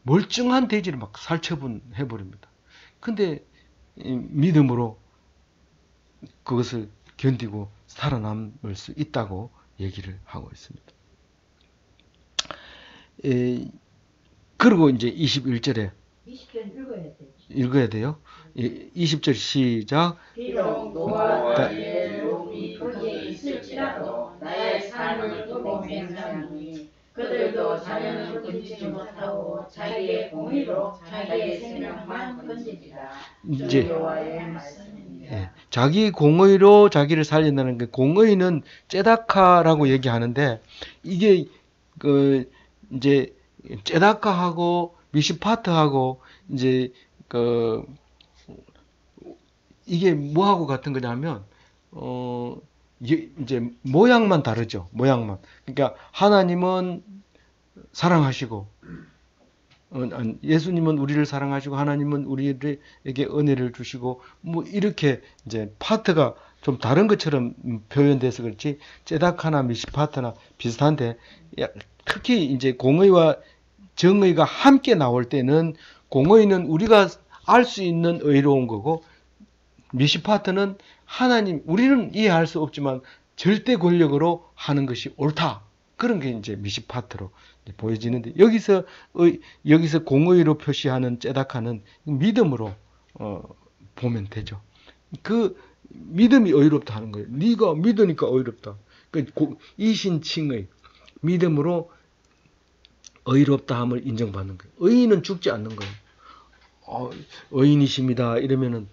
S1: 멀쩡한 돼지를 막 살처분해 버립니다. 근데 믿음으로 그것을 견디고 살아남을 수 있다고 얘기를 하고 있습니다. 그리고 이제 21절에
S2: 20절
S1: 읽어야 돼요. 20절 시작.
S2: 비록 노아의 놈이 거기에 있을지라도 나의 삶을 두고 맹세하니 그들도 자녀는 건지지 못하고 자기의 공의로 자기의 생명만 건지리라.
S1: 이제
S2: 여호와의 말씀입니다.
S1: 예, 자기 공의로 자기를 살린다는 게 공의는 째다카라고 얘기하는데 이게 그 이제 째다카하고 미시파트하고 이제 그 이게 뭐하고 같은 거냐면 이제 모양만 다르죠. 모양만. 그러니까 하나님은 사랑하시고 예수님은 우리를 사랑하시고 하나님은 우리에게 은혜를 주시고 뭐 이렇게 이제 파트가 좀 다른 것처럼 표현돼서 그렇지 째다카나 미시파트나 비슷한데 특히 이제 공의와 정의가 함께 나올 때는 공의는 우리가 알 수 있는 의로운 거고 미시파트는 하나님 우리는 이해할 수 없지만 절대 권력으로 하는 것이 옳다. 그런 게 이제 미시파트로 보여지는데 여기서 공의로 표시하는 째다카는 믿음으로 보면 되죠. 그 믿음이 의롭다 하는 거예요. 네가 믿으니까 의롭다. 그 이신칭의 믿음으로 의롭다함을 인정받는 거예요. 의인은 죽지 않는 거예요. 의인이십니다. 이러면은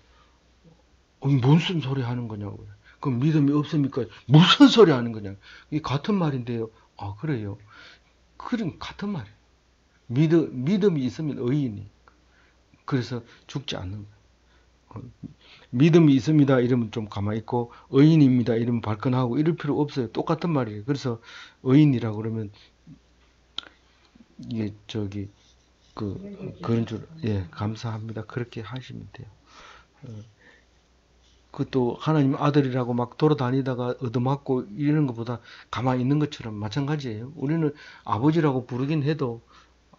S1: 무슨 소리 하는 거냐고요. 그럼 믿음이 없습니까? 무슨 소리 하는 거냐. 이게 같은 말인데요. 아 그래요. 그럼 같은 말이에요. 믿음이 있으면 의인이. 그래서 죽지 않는 거예요. 믿음이 있습니다. 이러면 좀 가만히 있고 의인입니다. 이러면 발끈하고 이럴 필요 없어요. 똑같은 말이에요. 그래서 의인이라고 그러면 이게 그런 줄 감사합니다. 그렇게 하시면 돼요. 그것도 하나님 아들이라고 막 돌아다니다가 얻어맞고 이러는 것보다 가만히 있는 것처럼 마찬가지예요. 우리는 아버지라고 부르긴 해도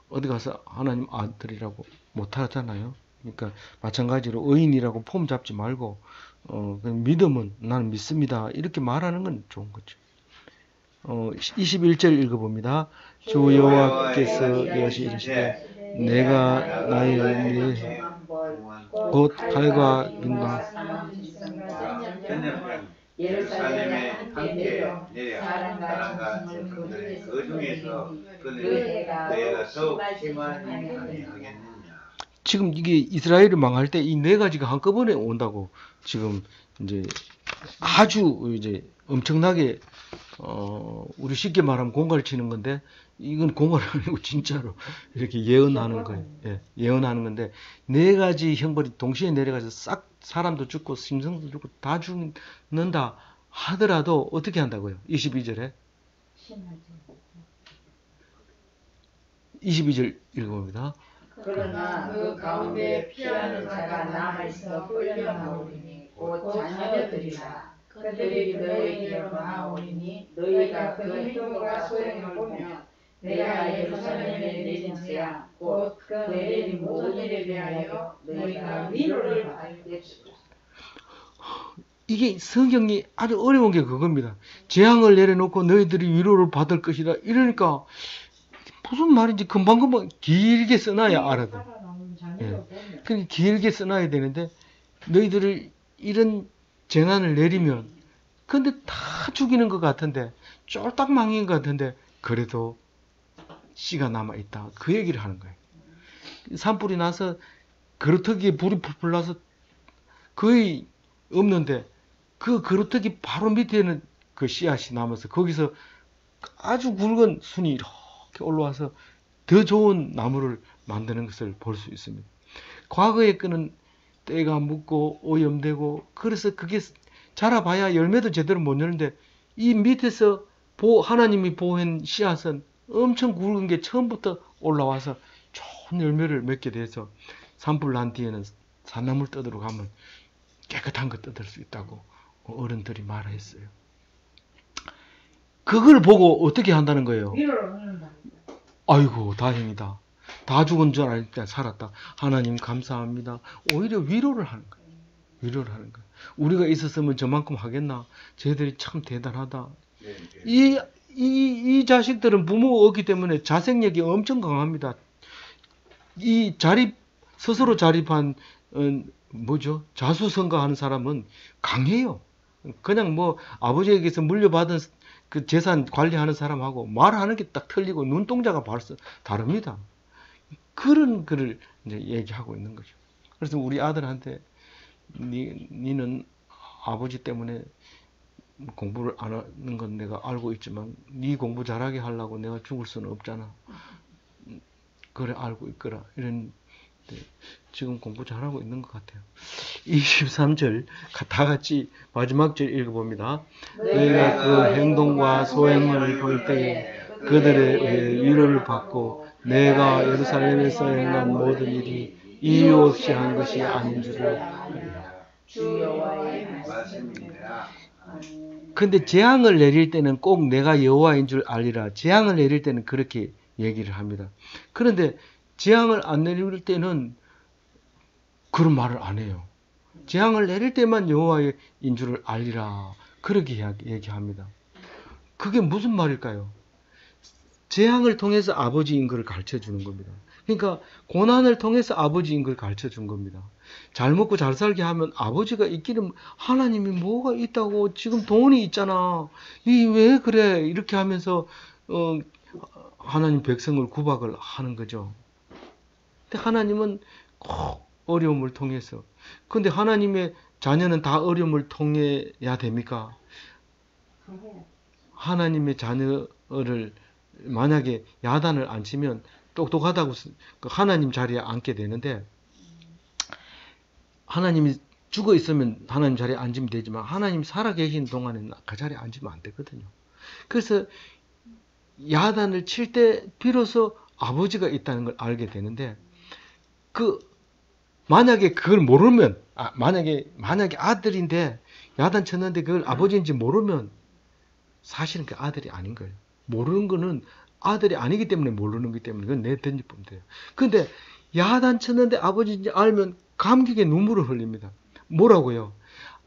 S1: 어디 가서 하나님 아들이라고 못하잖아요. 그러니까 마찬가지로 의인이라고 폼 잡지 말고 믿음은 나는 믿습니다. 이렇게 말하는 건 좋은 거죠. 21절 읽어봅니다. 주 여호와께서 이르시되 내가 나의 위에 곧 칼과 빈방
S2: 예루살렘에 함께 내려 사람과 짐승을 그 중에서 그네가 더욱 심하게 하겠느냐.
S1: 지금 이게 이스라엘을 망할 때 이 네 가지가 한꺼번에 온다고 지금 이제 아주 이제 엄청나게 우리 쉽게 말하면 공갈을 치는 건데 이건 공갈이 아니고 진짜로 이렇게 예언하는 거예요. 예, 예언하는 건데 네 가지 형벌이 동시에 내려가서 싹 사람도 죽고 짐승도 죽고 다 죽는다 하더라도 어떻게 한다고요? 22절에 22절 읽어봅니다.
S2: 그러나 그 가운데 피하는 자가 남아있어 끌려나오리니 곧 자녀들이라. 그들이 너희에게로 나오리니 너희가 그 행동과 소행을 보면 내가 예루살렘에 내린지야 곧 그 내린 모든 일에 대하여 너희가 위로를 받겠으리라.
S1: 이게 성경이 아주 어려운 게 그겁니다. 재앙을 내려놓고 너희들이 위로를 받을 것이라 이러니까 무슨 말인지 금방금방 길게 써놔야 알아도. 그러니까 길게 써놔야 되는데 너희들을 이런 재난을 내리면 근데 다 죽이는 것 같은데 쫄딱 망인 것 같은데 그래도 씨가 남아있다. 그 얘기를 하는 거예요. 산불이 나서 그루터기에 불이 풀풀 나서 거의 없는데 그 그루터기 바로 밑에는 그 씨앗이 남아서 거기서 아주 굵은 순이 이렇게 올라와서 더 좋은 나무를 만드는 것을 볼 수 있습니다. 과거에 끄는 때가 묻고 오염되고 그래서 그게 자라봐야 열매도 제대로 못 열는데 이 밑에서 하나님이 보낸 씨앗은 엄청 굵은 게 처음부터 올라와서 좋은 열매를 맺게 돼서 산불 난 뒤에는 산나물 뜯으러 가면 깨끗한 거 뜯을 수 있다고 어른들이 말했어요. 그걸 보고 어떻게 한다는 거예요? 아이고 다행이다. 다 죽은 줄 알니까 살았다. 하나님 감사합니다. 오히려 위로를 하는 거예요. 위로를 하는 거예요. 우리가 있었으면 저만큼 하겠나? 쟤들이 참 대단하다. 이 자식들은 부모가 없기 때문에 자생력이 엄청 강합니다. 스스로 자립한 자수성가하는 사람은 강해요. 그냥 뭐 아버지에게서 물려받은 그 재산 관리하는 사람하고 말하는 게 딱 틀리고 눈동자가 벌써 다릅니다. 그런 글을 이제 얘기하고 있는 거죠. 그래서 우리 아들한테 니는 아버지 때문에 공부를 안 하는 건 내가 알고 있지만 네 공부 잘하게 하려고 내가 죽을 수는 없잖아. 그래 알고 있거라. 이런 지금 공부 잘하고 있는 것 같아요. 23절 다 같이 마지막 절 읽어봅니다. 너희가 그 행동과 소행을 볼 때에 그들의 위로를 받고 내가 예루살렘에서 행한 모든 일이 이유 없이 한 것이 아닌 줄을 알리라.
S2: 주 여호와의 말씀입니다.
S1: 근데 재앙을 내릴 때는 꼭 내가 여호와인 줄 알리라. 재앙을 내릴 때는 그렇게 얘기를 합니다. 그런데 재앙을 안 내릴 때는 그런 말을 안 해요. 재앙을 내릴 때만 여호와인 줄을 알리라. 그렇게 얘기합니다. 그게 무슨 말일까요? 재앙을 통해서 아버지인 걸 가르쳐 주는 겁니다. 그러니까 고난을 통해서 아버지인 걸 가르쳐 준 겁니다. 잘 먹고 잘 살게 하면 아버지가 있기는 하나님이 뭐가 있다고 지금 돈이 있잖아. 이 왜 그래? 이렇게 하면서 하나님 백성을 구박을 하는 거죠. 근데 하나님은 꼭 어려움을 통해서. 근데 하나님의 자녀는 다 어려움을 통해야 됩니까? 하나님의 자녀를 만약에 야단을 안 치면 똑똑하다고 하나님 자리에 앉게 되는데, 하나님이 죽어 있으면 하나님 자리에 앉으면 되지만 하나님 살아계신 동안에는 그 자리에 앉으면 안 되거든요. 그래서 야단을 칠 때 비로소 아버지가 있다는 걸 알게 되는데, 만약에 그걸 모르면, 만약에 아들인데 야단 쳤는데 그걸 아버지인지 모르면 사실은 그 아들이 아닌 거예요. 모르는 거는 아들이 아니기 때문에 모르는 거기 때문에 그건 내 던지면 돼요. 근데 야단 쳤는데 아버지인지 알면 감격의 눈물을 흘립니다. 뭐라고요?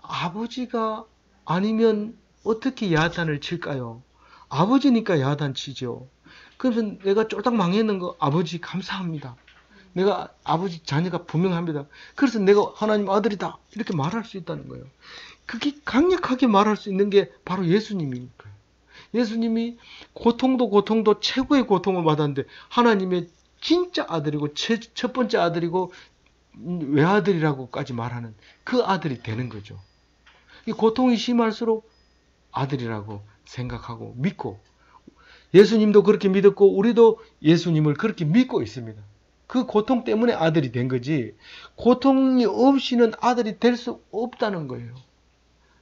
S1: 아버지가 아니면 어떻게 야단을 칠까요? 아버지니까 야단 치죠. 그래서 내가 쫄딱 망했는 거 아버지 감사합니다. 내가 아버지 자녀가 분명합니다. 그래서 내가 하나님 아들이다 이렇게 말할 수 있다는 거예요. 그게 강력하게 말할 수 있는 게 바로 예수님이니까요. 예수님이 고통도 최고의 고통을 받았는데 하나님의 진짜 아들이고 첫 번째 아들이고 외아들이라고까지 말하는 그 아들이 되는 거죠. 이 고통이 심할수록 아들이라고 생각하고 믿고, 예수님도 그렇게 믿었고 우리도 예수님을 그렇게 믿고 있습니다. 그 고통 때문에 아들이 된 거지 고통이 없이는 아들이 될 수 없다는 거예요.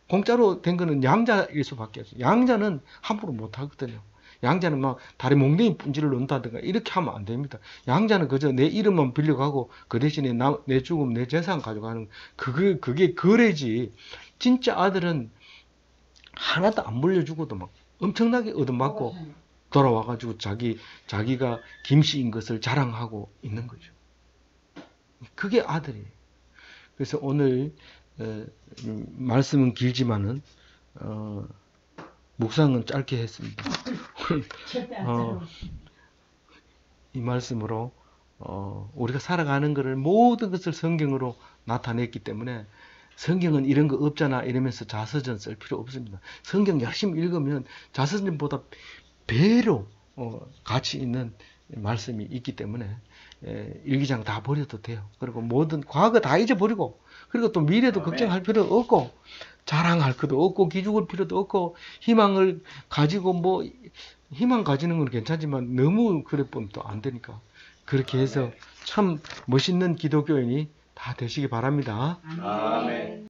S1: 공짜로 된 거는 양자일 수밖에 없어요. 양자는 함부로 못 하거든요. 양자는 막 다리 몽둥이 분지를 놓는다든가 이렇게 하면 안 됩니다. 양자는 그저 내 이름만 빌려가고 그 대신에 내 죽음 내 재산 가져가는 그게 거래지. 진짜 아들은 하나도 안 물려주고도 막 엄청나게 얻어맞고 돌아와가지고 자기가 김씨인 것을 자랑하고 있는 거죠. 그게 아들이에요. 그래서 오늘 말씀은 길지만은 묵상은 짧게 했습니다. 이 말씀으로 우리가 살아가는 것을 모든 것을 성경으로 나타냈기 때문에 성경은 이런 거 없잖아 이러면서 자서전 쓸 필요 없습니다. 성경 열심히 읽으면 자서전보다 배로 가치 있는 말씀이 있기 때문에 일기장 다 버려도 돼요. 그리고 모든 과거 다 잊어버리고, 그리고 또 미래도 걱정할 필요 없고 자랑할 것도 없고 기죽을 필요도 없고, 희망을 가지고 희망 가지는 건 괜찮지만 너무 그래 보면 또 안 되니까 그렇게 해서 참 멋있는 기독교인이 다 되시기 바랍니다.
S2: 아멘.